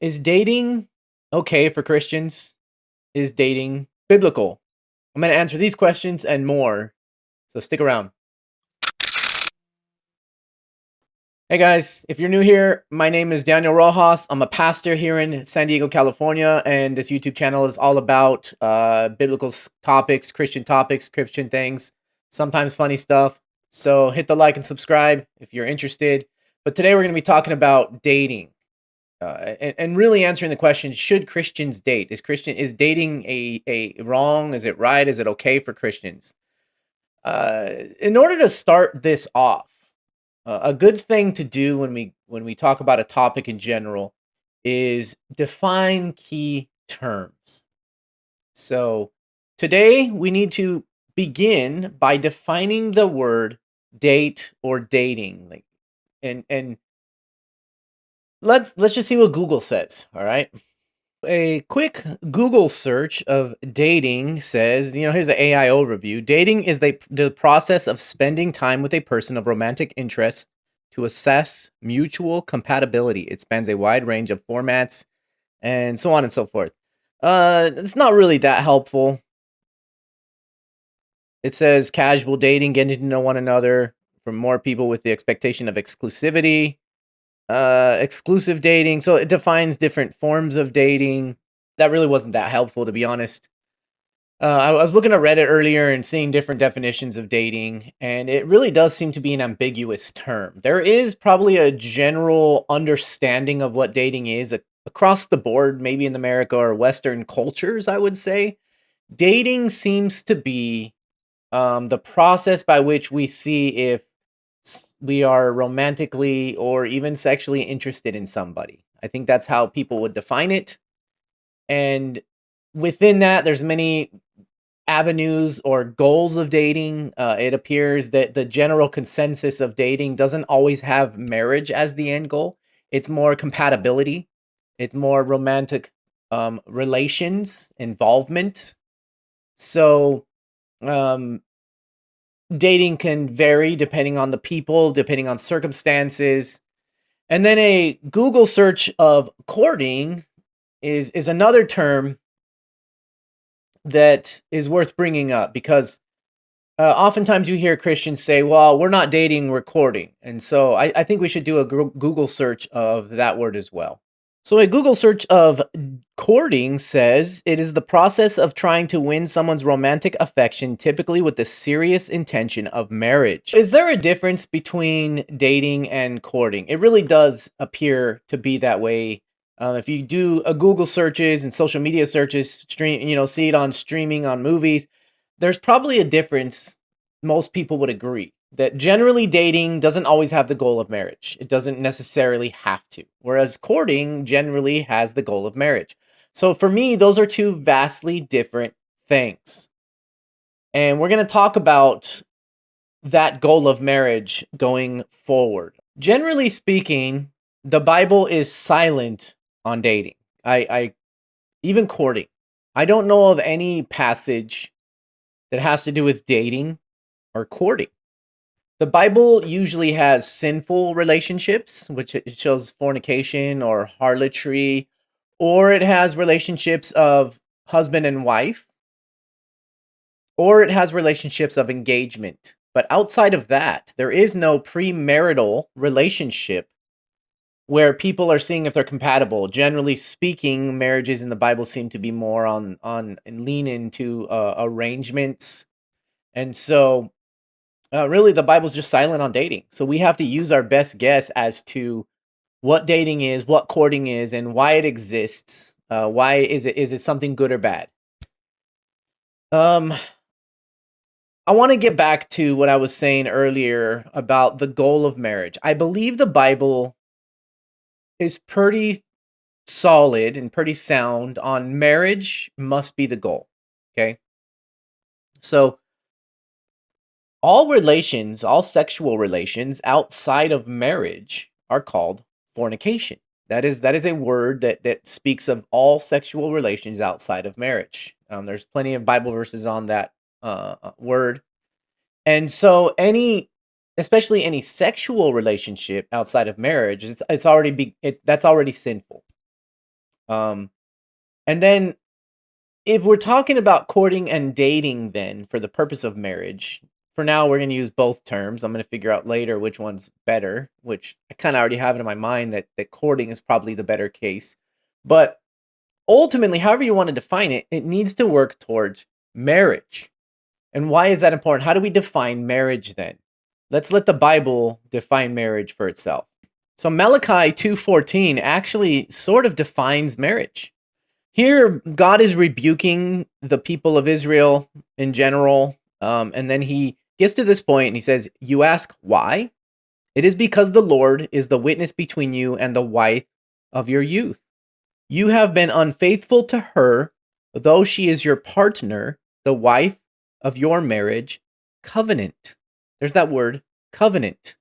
Is dating okay for Christians? Is dating biblical? I'm going to answer these questions and more. So stick around. Hey guys, if you're new here, my name is Daniel Rojas. I'm a pastor here in San Diego, California, and this YouTube channel is all about biblical topics, Christian things, sometimes funny stuff. So hit the like and subscribe if you're interested. But today we're going to be talking about dating. And really answering the question: should Christians date? Is dating a wrong? Is it right? Is it okay for Christians? In order to start this off, a good thing to do when we talk about a topic in general is define key terms. So today we need to begin by defining the word date or dating, and let's just see what Google says. All right. A quick Google search of dating says, here's the AI overview. Dating is the process of spending time with a person of romantic interest to assess mutual compatibility. It spans a wide range of formats and so on and so forth. It's not really that helpful. It says casual dating, getting to know one another from more people with the expectation of exclusivity. Exclusive dating. So it defines different forms of dating. That really wasn't that helpful, to be honest. I was looking at Reddit earlier and seeing different definitions of dating, and it really does seem to be an ambiguous term. There is probably a general understanding of what dating is across the board, maybe in America or Western cultures, I would say. Dating seems to be the process by which we see if we are romantically or even sexually interested in somebody. I think that's how people would define it. And within that, there's many avenues or goals of dating. It appears that the general consensus of dating doesn't always have marriage as the end goal. It's more compatibility. It's more romantic relations, involvement. So, um, dating can vary depending on the people, depending on circumstances. And then a Google search of courting is another term that is worth bringing up because oftentimes you hear Christians say, well, we're not dating, we're courting. And so I think we should do a Google search of that word as well. So a Google search of courting says it is the process of trying to win someone's romantic affection, typically with the serious intention of marriage. Is there a difference between dating and courting? It really does appear to be that way. If you do a Google searches and social media searches, see it on streaming on movies, there's probably a difference. Most people would agree that generally dating doesn't always have the goal of marriage. It doesn't necessarily have to. Whereas courting generally has the goal of marriage. So for me, those are two vastly different things. And we're going to talk about that goal of marriage going forward. Generally speaking, the Bible is silent on dating. I even courting. I don't know of any passage that has to do with dating or courting. The Bible usually has sinful relationships, which it shows fornication or harlotry, or it has relationships of husband and wife, or it has relationships of engagement. But outside of that, there is no premarital relationship where people are seeing if they're compatible. Generally speaking, marriages in the Bible seem to be more on and lean into arrangements. And so really, the Bible's just silent on dating. So we have to use our best guess as to what dating is, what courting is, and why it exists. Why is it something good or bad? I want to get back to what I was saying earlier about the goal of marriage. I believe the Bible is pretty solid and pretty sound on marriage must be the goal. Okay. So all sexual relations outside of marriage are called fornication. That is a word that speaks of all sexual relations outside of marriage. There's plenty of Bible verses on that word, and so especially any sexual relationship outside of marriage, that's already sinful. And then if we're talking about courting and dating, then for the purpose of marriage, for now we're going to use both terms. I'm going to figure out later which one's better, which I kind of already have it in my mind that courting is probably the better case. But ultimately, however you want to define it, it needs to work towards marriage. And why is that important? How do we define marriage then? Let's let the Bible define marriage for itself. So Malachi 2:14 actually sort of defines marriage. Here, God is rebuking the people of Israel in general. And then he gets to this point and he says, "You ask why? It is because the Lord is the witness between you and the wife of your youth. You have been unfaithful to her, though she is your partner, the wife of your marriage covenant." There's that word, covenant.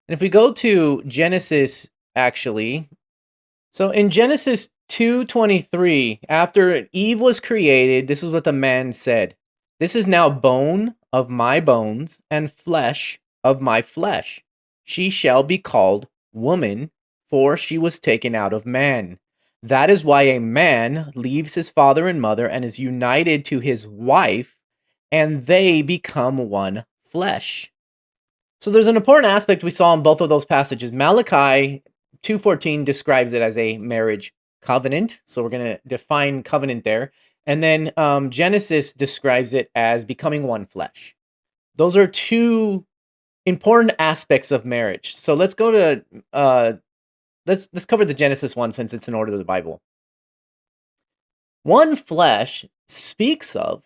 And if we go to Genesis, actually, so in Genesis 2:23, after Eve was created, this is what the man said. "This is now bone of my bones and flesh of my flesh. She shall be called woman, for she was taken out of man. That is why a man leaves his father and mother and is united to his wife, and they become one flesh." So there's an important aspect we saw in both of those passages. Malachi 2:14 describes it as a marriage covenant. So we're going to define covenant there. And then Genesis describes it as becoming one flesh. Those are two important aspects of marriage. So let's go to let's cover the Genesis one since it's in order of the Bible. One flesh speaks of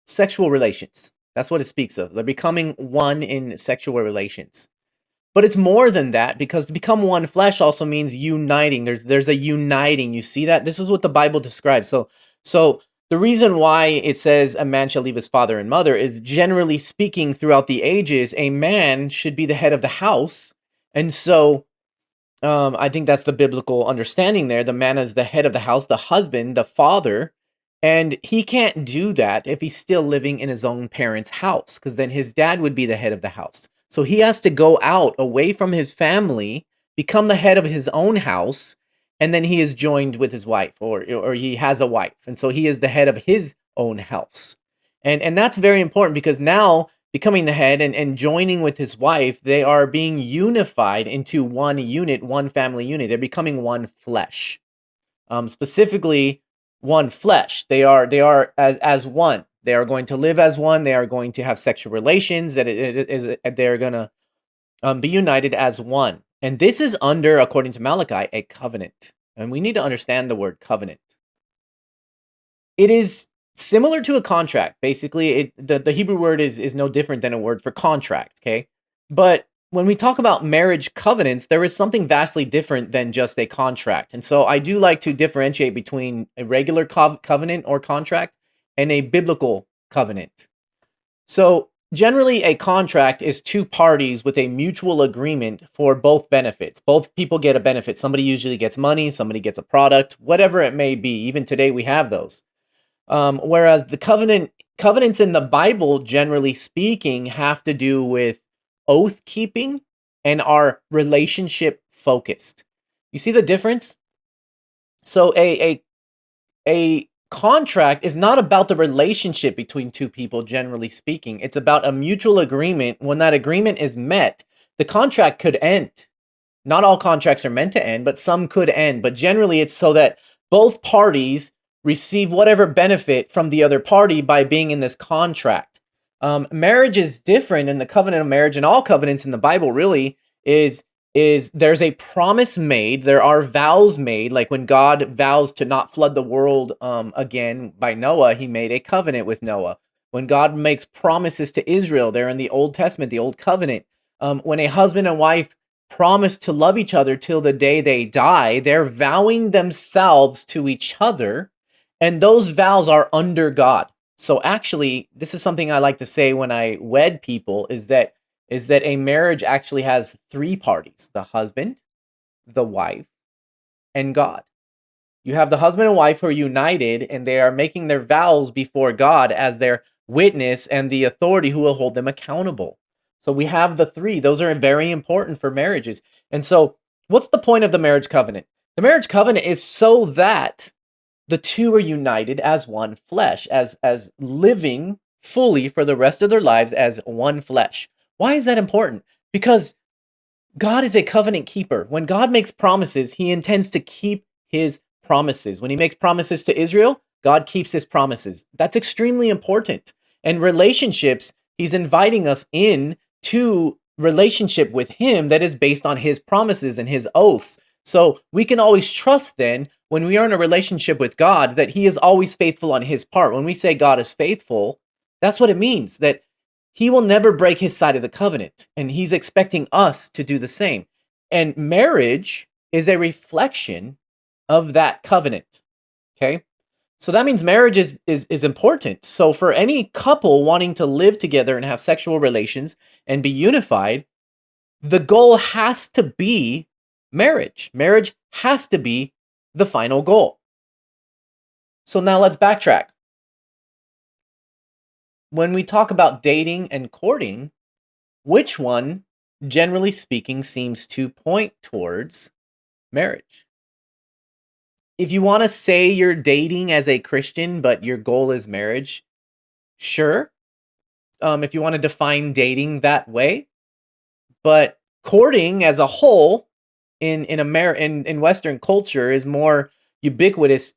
sexual relations. That's what it speaks of. They're becoming one in sexual relations. But it's more than that, because to become one flesh also means uniting. There's a uniting. You see that? This is what the Bible describes. So the reason why it says a man shall leave his father and mother is, generally speaking, throughout the ages, a man should be the head of the house. And so I think that's the biblical understanding there. The man is the head of the house, the husband, the father. And he can't do that if he's still living in his own parents' house, because then his dad would be the head of the house. So he has to go out away from his family, become the head of his own house, and then he is joined with his wife, or he has a wife. And so he is the head of his own house. And that's very important, because now becoming the head and joining with his wife, they are being unified into one unit, one family unit. They're becoming one flesh. Specifically, one flesh. They are as one. They are going to live as one. They are going to have sexual relations. They're going to be united as one. And this is under, according to Malachi, a covenant. And we need to understand the word covenant. It is similar to a contract. Basically, the Hebrew word is no different than a word for contract. Okay, but when we talk about marriage covenants, there is something vastly different than just a contract. And so I do like to differentiate between a regular covenant or contract and a biblical covenant. So generally, a contract is two parties with a mutual agreement for both benefits. Both people get a benefit. Somebody usually gets money, somebody gets a product, whatever it may be. Even today, we have those. Whereas the covenants in the Bible, generally speaking, have to do with oath keeping and are relationship focused. You see the difference? So a contract is not about the relationship between two people, generally speaking. It's about a mutual agreement. When that agreement is met, the contract could end. Not all contracts are meant to end, but some could end. But generally, it's so that both parties receive whatever benefit from the other party by being in this contract. Marriage is different, in the covenant of marriage, and all covenants in the Bible really is there's a promise made. There are vows made, like when God vows to not flood the world again by Noah, he made a covenant with Noah. When God makes promises to Israel, they're in the Old Testament, the Old Covenant. When a husband and wife promise to love each other till the day they die, they're vowing themselves to each other, and those vows are under God. So actually, this is something I like to say when I wed people, is that a marriage actually has three parties: the husband, the wife, and God. You have the husband and wife who are united, and they are making their vows before God as their witness and the authority who will hold them accountable. So we have the three. Those are very important for marriages. And so what's the point of the marriage covenant? The marriage covenant is so that the two are united as one flesh, as living fully for the rest of their lives as one flesh. Why is that important? Because God is a covenant keeper. When God makes promises, he intends to keep his promises. When he makes promises to Israel, God keeps his promises. That's extremely important. And relationships, he's inviting us in to relationship with him that is based on his promises and his oaths. So we can always trust then when we are in a relationship with God that he is always faithful on his part. When we say God is faithful, that's what it means, that he will never break his side of the covenant, and he's expecting us to do the same. And marriage is a reflection of that covenant. Okay? So that means marriage is important. So for any couple wanting to live together and have sexual relations and be unified, the goal has to be marriage. Marriage has to be the final goal. So now let's backtrack. When we talk about dating and courting, which one, generally speaking, seems to point towards marriage? If you want to say you're dating as a Christian, but your goal is marriage, sure. If you want to define dating that way, but courting as a whole in Western culture is more ubiquitous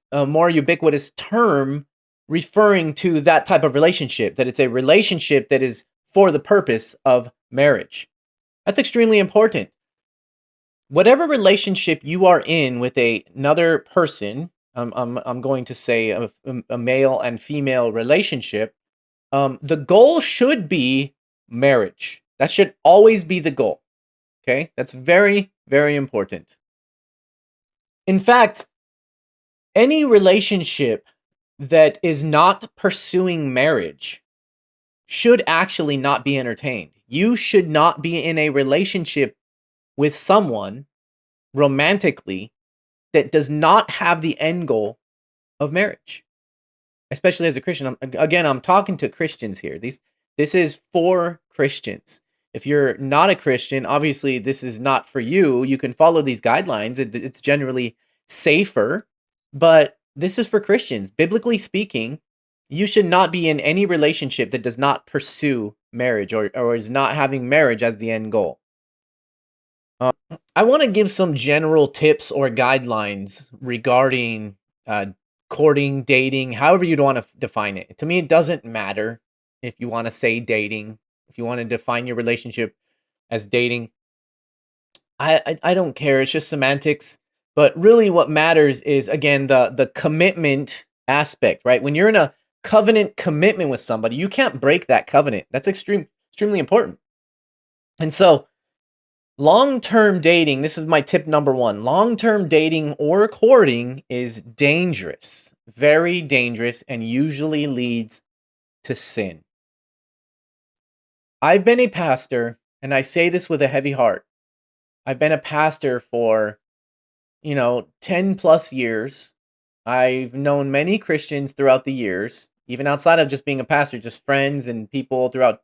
term referring to that type of relationship. That it's a relationship that is for the purpose of marriage. That's extremely important. Whatever relationship you are in with another person, I'm going to say a male and female relationship, the goal should be marriage. That should always be the goal. Okay? That's very, very important. In fact, any relationship that is not pursuing marriage should actually not be entertained. You should not be in a relationship with someone romantically that does not have the end goal of marriage, especially as a Christian. I'm talking to Christians here. This is for Christians. If you're not a Christian, obviously this is not for you. You can follow these guidelines. It's generally safer, but this is for Christians. Biblically speaking, you should not be in any relationship that does not pursue marriage or is not having marriage as the end goal. I want to give some general tips or guidelines regarding courting, dating, however you'd want to define it. To me, it doesn't matter if you want to say dating, if you want to define your relationship as dating. I don't care. It's just semantics. But really, what matters is again the commitment aspect, right? When you're in a covenant commitment with somebody, you can't break that covenant. That's extremely important. And so long-term dating, this is my tip number one. Long-term dating or courting is dangerous, very dangerous, and usually leads to sin. I've been a pastor, and I say this with a heavy heart. I've been a pastor for, 10 plus years. I've known many Christians throughout the years, even outside of just being a pastor, just friends and people throughout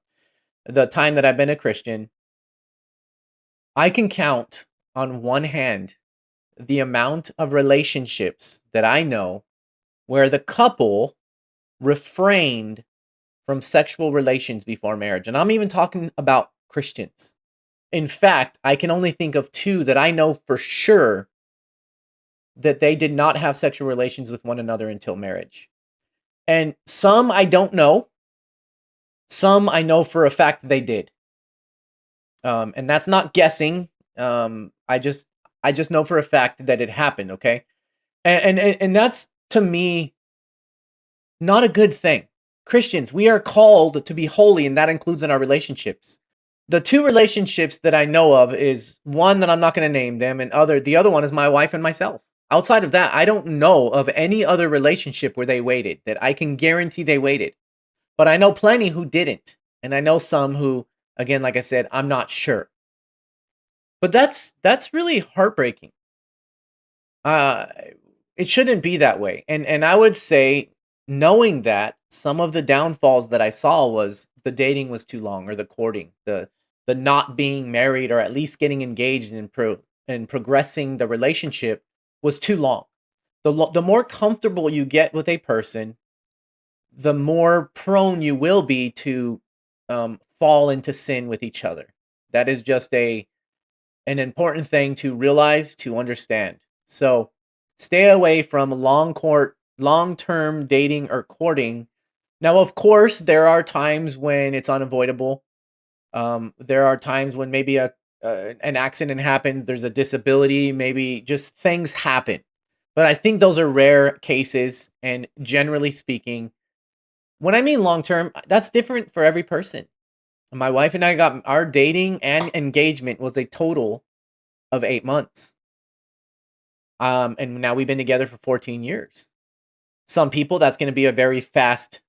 the time that I've been a Christian. I can count on one hand the amount of relationships that I know where the couple refrained from sexual relations before marriage. And I'm even talking about Christians. In fact, I can only think of two that I know for sure that they did not have sexual relations with one another until marriage. And some I don't know. Some I know for a fact they did. And that's not guessing. I just know for a fact that it happened. Okay, and that's to me not a good thing. Christians, we are called to be holy, and that includes in our relationships. The two relationships that I know of is one that I'm not going to name them, and the other one is my wife and myself. Outside of that, I don't know of any other relationship where they waited that I can guarantee they waited. But I know plenty who didn't, and I know some who, again, like I said, I'm not sure. But that's really heartbreaking. Uh, it shouldn't be that way. And I would say, knowing that, some of the downfalls that I saw was the dating was too long, or the courting, the not being married, or at least getting engaged and progressing the relationship was too long. The more comfortable you get with a person, the more prone you will be to fall into sin with each other. That is just an important thing to realize, to understand. So stay away from long-term dating or courting. Now, of course, there are times when it's unavoidable. There are times when maybe an accident happens, there's a disability, maybe just things happen. But I think those are rare cases, and generally speaking, when I mean long term, that's different for every person. My wife and I got our dating and engagement was a total of 8 months. And now we've been together for 14 years. Some people, that's gonna be a very fast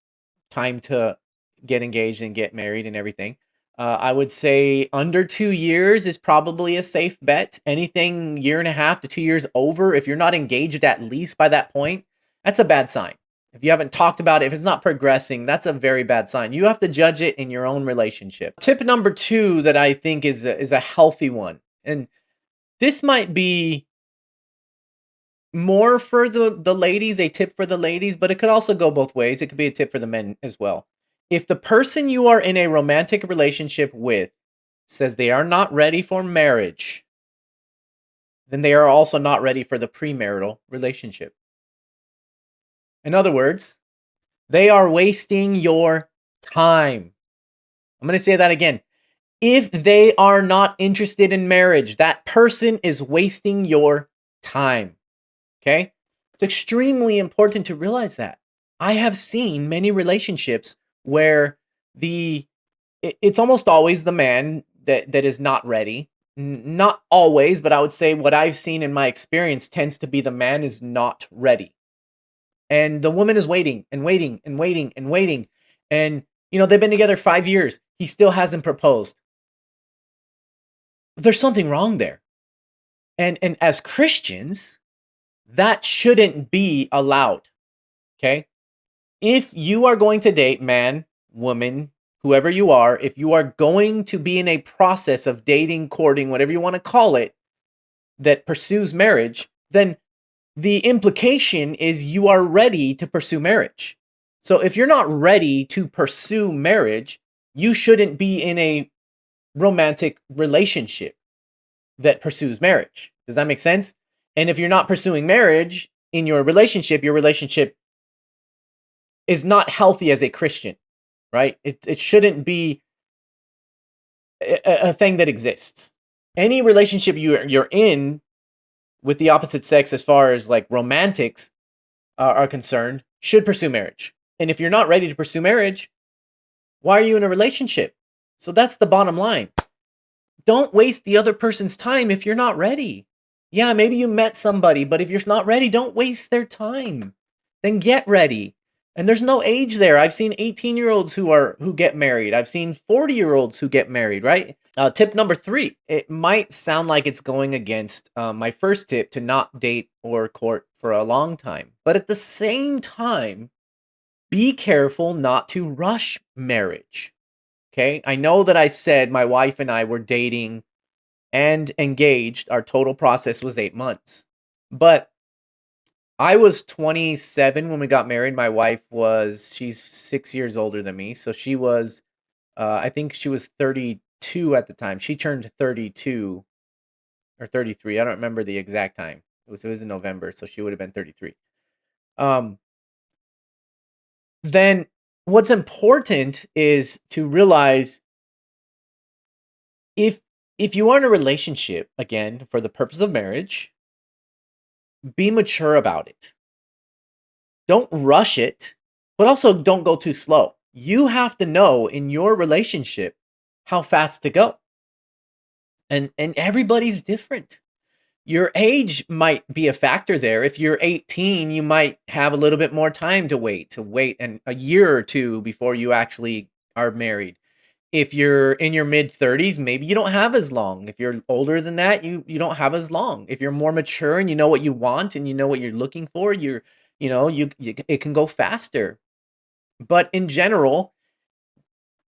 time to get engaged and get married and everything. I would say under 2 years is probably a safe bet. Anything year and a half to 2 years over, if you're not engaged at least by that point, that's a bad sign. If you haven't talked about it, if it's not progressing, that's a very bad sign. You have to judge it in your own relationship. Tip number 2 that I think is a healthy one, and this might be more for the ladies, a tip for the ladies, but it could also go both ways. It could be a tip for the men as well. If the person you are in a romantic relationship with says they are not ready for marriage, then they are also not ready for the premarital relationship. In other words, they are wasting your time. I'm going to say that again. If they are not interested in marriage, that person is wasting your time. Okay? It's extremely important to realize that. I have seen many relationships where it's almost always the man that is not ready. Not always, but I would say what I've seen in my experience tends to be the man is not ready. And the woman is waiting and waiting and waiting and waiting. And they've been together 5 years. He still hasn't proposed. There's something wrong there. And as Christians, that shouldn't be allowed. Okay? If you are going to date, man, woman, whoever you are, if you are going to be in a process of dating, courting, whatever you want to call it, that pursues marriage, then the implication is you are ready to pursue marriage. So if you're not ready to pursue marriage, you shouldn't be in a romantic relationship that pursues marriage. Does that make sense? And if you're not pursuing marriage in your relationship is not healthy as a Christian, right? It shouldn't be a thing that exists. Any relationship you're in with the opposite sex, as far as like romantics are concerned, should pursue marriage. And if you're not ready to pursue marriage, why are you in a relationship? So that's the bottom line. Don't waste the other person's time if you're not ready. Yeah, maybe you met somebody, but if you're not ready, don't waste their time. Then get ready. And there's no age there. I've seen 18-year-olds who get married. I've seen 40-year-olds who get married, right? Tip number 3. It might sound like it's going against my first tip to not date or court for a long time. But at the same time, be careful not to rush marriage. Okay? I know that I said my wife and I were dating and engaged. Our total process was 8 months. But I was 27 when we got married. My wife she's 6 years older than me. So she was, I think she was 32 at the time. She turned 32 or 33. I don't remember the exact time. It was in November. So she would have been 33. Then what's important is to realize if you are in a relationship, again, for the purpose of marriage, be mature about it. Don't rush it, but also don't go too slow. You have to know in your relationship how fast to go. And everybody's different. Your age might be a factor there. If you're 18, you might have a little bit more time to wait a year or two before you actually are married. If you're in your mid 30s, maybe you don't have as long. If you're older than that, you don't have as long. If you're more mature and you know what you want and you know what you're looking for, it can go faster. But in general,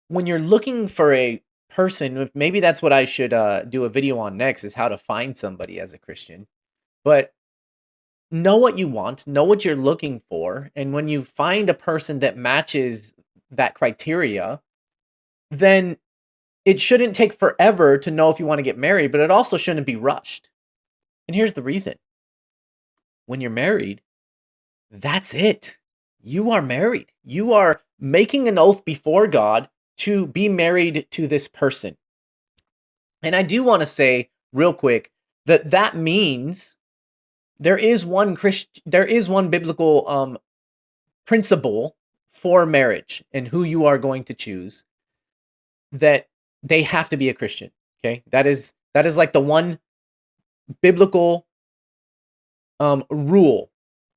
when you're looking for a person, maybe that's what I should do a video on next, is how to find somebody as a Christian. But know what you want, know what you're looking for, and when you find a person that matches that criteria, then it shouldn't take forever to know if you want to get married, but it also shouldn't be rushed. And here's the reason. When you're married, that's it. You are married. You are making an oath before God to be married to this person. And I do want to say real quick that that means there is one biblical principle for marriage and who you are going to choose, that they have to be a Christian. Okay, that is like the one biblical rule,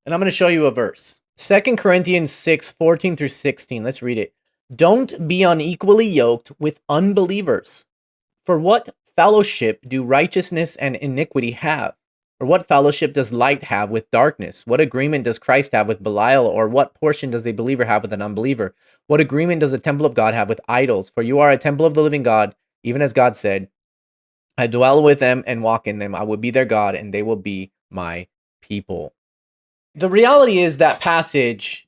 and I'm going to show you a verse. 2 Corinthians 6:14-16. Let's read it. Don't be unequally yoked with unbelievers. For what fellowship do righteousness and iniquity have? Or what fellowship does light have with darkness? What agreement does Christ have with Belial? Or what portion does the believer have with an unbeliever? What agreement does the temple of God have with idols? For you are a temple of the living God, even as God said, I dwell with them and walk in them. I will be their God, and they will be my people. The reality is that passage,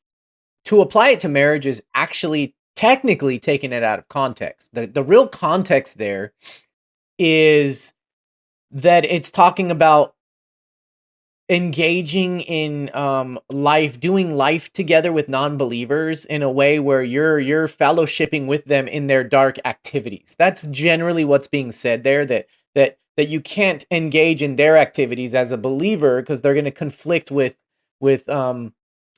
to apply it to marriage, is actually technically taking it out of context. The real context there is that it's talking about engaging in life, doing life together with non-believers in a way where you're fellowshipping with them in their dark activities. That's generally what's being said there, that you can't engage in their activities as a believer because they're going to conflict with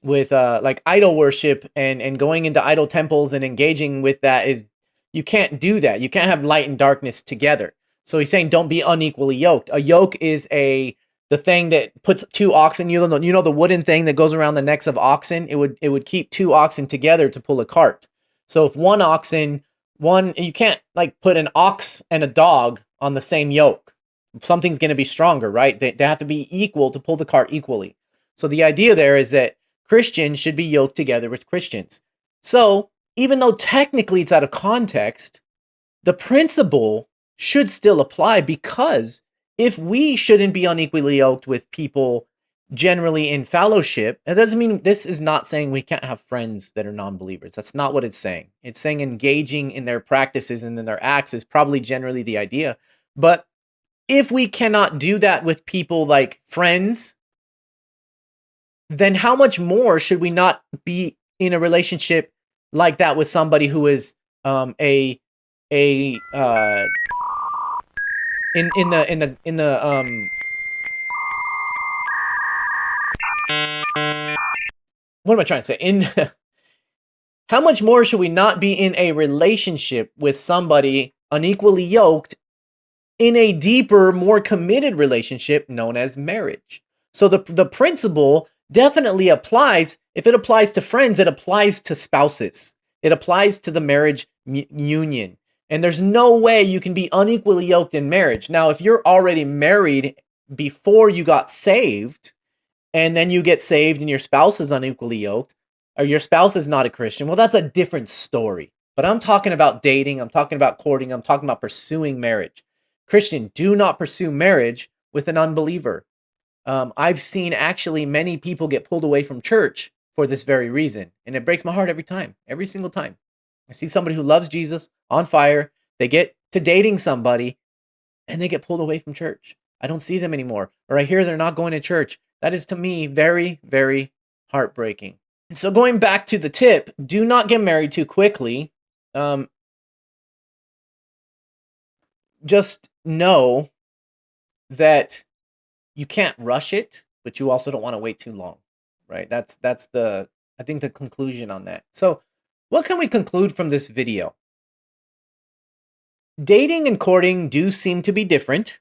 like idol worship and going into idol temples and engaging with that. Is you can't do that. You can't have light and darkness together. So he's saying don't be unequally yoked. A yoke is the thing that puts two oxen, you know the wooden thing that goes around the necks of oxen, it would keep two oxen together to pull a cart. So if you can't like put an ox and a dog on the same yoke. Something's going to be stronger, right? They have to be equal to pull the cart equally. So the idea there is that Christians should be yoked together with Christians. So even though technically it's out of context, the principle should still apply, because if we shouldn't be unequally yoked with people generally in fellowship, that doesn't mean, this is not saying we can't have friends that are non-believers. That's not what it's saying. It's saying engaging in their practices and in their acts is probably generally the idea. But if we cannot do that with people like friends, then how much more should we not be in a relationship like that with somebody who is in the what am I trying to say? How much more should we not be in a relationship with somebody unequally yoked in a deeper, more committed relationship known as marriage? So the principle definitely applies. If it applies to friends, it applies to spouses. It applies to the marriage union. And there's no way you can be unequally yoked in marriage. Now, if you're already married before you got saved, and then you get saved and your spouse is unequally yoked, or your spouse is not a Christian, well, that's a different story. But I'm talking about dating, I'm talking about courting, I'm talking about pursuing marriage. Christian, do not pursue marriage with an unbeliever. I've seen actually many people get pulled away from church for this very reason. And it breaks my heart every time, every single time. I see somebody who loves Jesus on fire. They get to dating somebody and they get pulled away from church. I don't see them anymore. Or I hear they're not going to church. That is to me very, very heartbreaking. And so going back to the tip, do not get married too quickly. Just know that you can't rush it, but you also don't want to wait too long, right? That's I think the conclusion on that. So what can we conclude from this video? Dating and courting do seem to be different.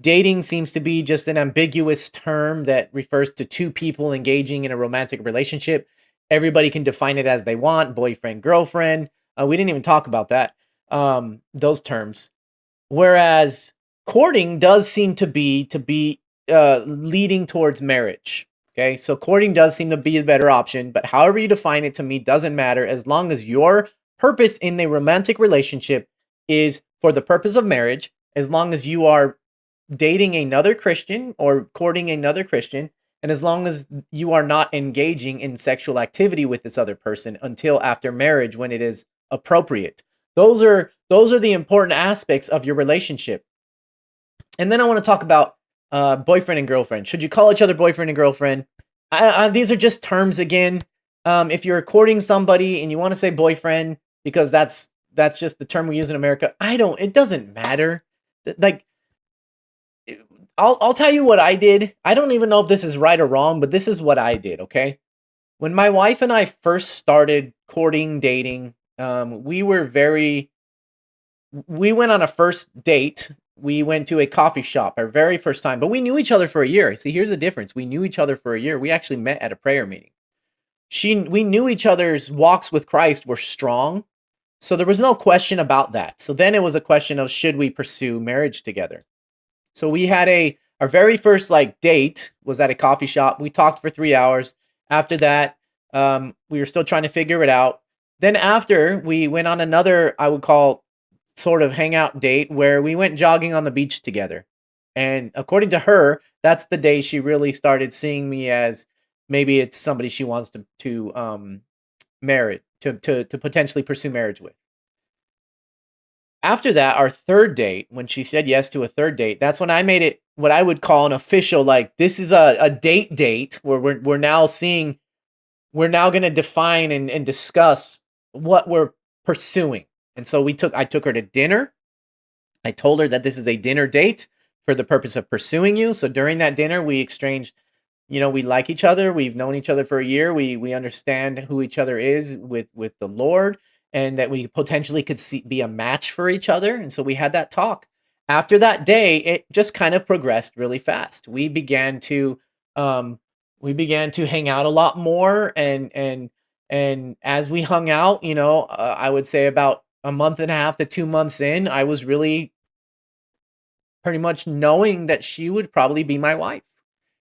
Dating seems to be just an ambiguous term that refers to two people engaging in a romantic relationship. Everybody can define it as they want, boyfriend, girlfriend. We didn't even talk about that, those terms. Whereas courting does seem to be leading towards marriage. Okay, so courting does seem to be a better option, but however you define it, to me, doesn't matter, as long as your purpose in a romantic relationship is for the purpose of marriage, as long as you are dating another Christian or courting another Christian, and as long as you are not engaging in sexual activity with this other person until after marriage when it is appropriate. Those are the important aspects of your relationship. And then I want to talk about boyfriend and girlfriend. Should you call each other boyfriend and girlfriend? These are just terms again. If you're courting somebody and you want to say boyfriend because that's just the term we use in America, it doesn't matter. Like, I'll tell you what I did. I don't even know if this is right or wrong, but this is what I did, okay? When my wife and I first started courting, dating, we went on a first date. We went to a coffee shop our very first time, but we knew each other for a year. See, here's the difference. We knew each other for a year. We actually met at a prayer meeting. We knew each other's walks with Christ were strong. So there was no question about that. So then it was a question of, should we pursue marriage together? So we had our very first date was at a coffee shop. We talked for 3 hours. After that, we were still trying to figure it out. Then after, we went on another, I would call sort of hangout date, where we went jogging on the beach together. And according to her, that's the day she really started seeing me as maybe it's somebody she wants to marry, to potentially pursue marriage with. After that, our third date, when she said yes to a third date, that's when I made it what I would call an official, this is a date where we're now going to define and discuss what we're pursuing. And so I took her to dinner. I told her that this is a dinner date for the purpose of pursuing you. So during that dinner, we exchanged, we like each other. We've known each other for a year. We understand who each other is with the Lord, and that we potentially could be a match for each other. And so we had that talk. After that day, it just kind of progressed really fast. We began to hang out a lot more, and as we hung out, I would say about a month and a half to 2 months in, I was really pretty much knowing that she would probably be my wife.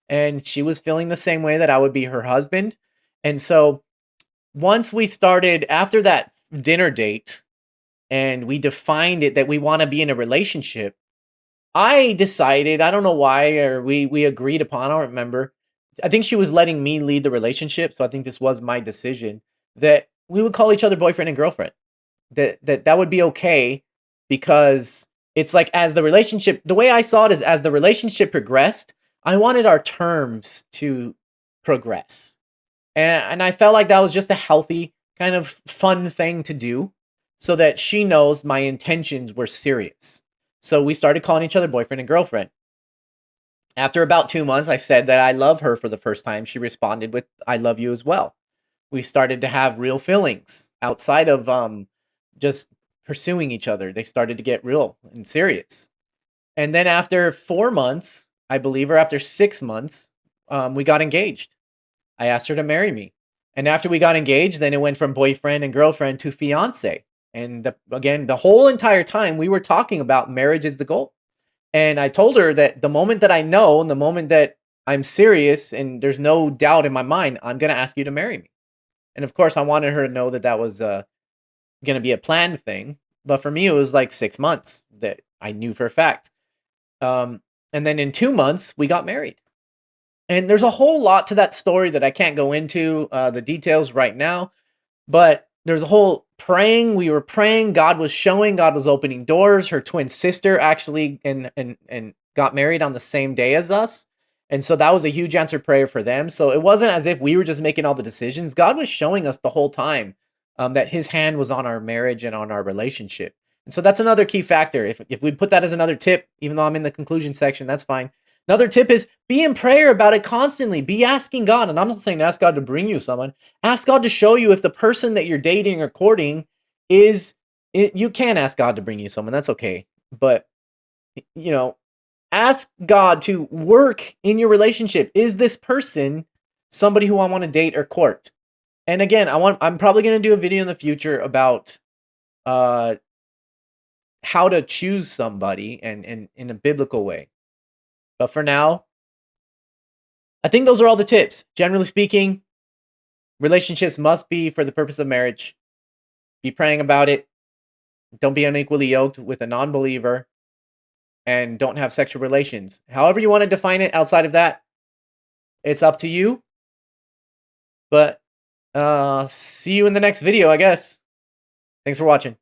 And she was feeling the same way that I would be her husband. And so once we started, after that dinner date, and we defined it that we want to be in a relationship, I decided, I don't know why, or we agreed upon, I don't remember. I think she was letting me lead the relationship, so I think this was my decision, that we would call each other boyfriend and girlfriend. That would be okay, because it's like, the way I saw it is, as the relationship progressed, I wanted our terms to progress. And I felt like that was just a healthy, kind of fun thing to do, so that she knows my intentions were serious. So we started calling each other boyfriend and girlfriend. After about 2 months, I said that I love her for the first time. She responded with, I love you as well. We started to have real feelings outside of just pursuing each other. They started to get real and serious. And then after 4 months, I believe, or after 6 months, we got engaged. I asked her to marry me. And after we got engaged, then it went from boyfriend and girlfriend to fiance. And again, the whole entire time we were talking about marriage is the goal. And I told her that the moment that I know, and the moment that I'm serious and there's no doubt in my mind, I'm going to ask you to marry me. And of course, I wanted her to know that that was going to be a planned thing. But for me, it was like 6 months that I knew for a fact. And then in 2 months, we got married. And there's a whole lot to that story that I can't go into the details right now. But there's a whole praying. We were praying. God was showing. God was opening doors. Her twin sister actually and got married on the same day as us. And so that was a huge answered prayer for them. So it wasn't as if we were just making all the decisions. God was showing us the whole time that his hand was on our marriage and on our relationship. And so that's another key factor. If we put that as another tip, even though I'm in the conclusion section, that's fine. Another tip is be in prayer about it constantly. Be asking God. And I'm not saying ask God to bring you someone. Ask God to show you if the person that you're dating or courting you can ask God to bring you someone. That's okay. But, ask God to work in your relationship. Is this person somebody who I want to date or court? And again, I'm probably going to do a video in the future about how to choose somebody and in a biblical way. But for now, I think those are all the tips. Generally speaking, relationships must be for the purpose of marriage. Be praying about it. Don't be unequally yoked with a non-believer. And don't have sexual relations. However you want to define it outside of that, It's up to you. But see you in the next video, I guess. Thanks for watching.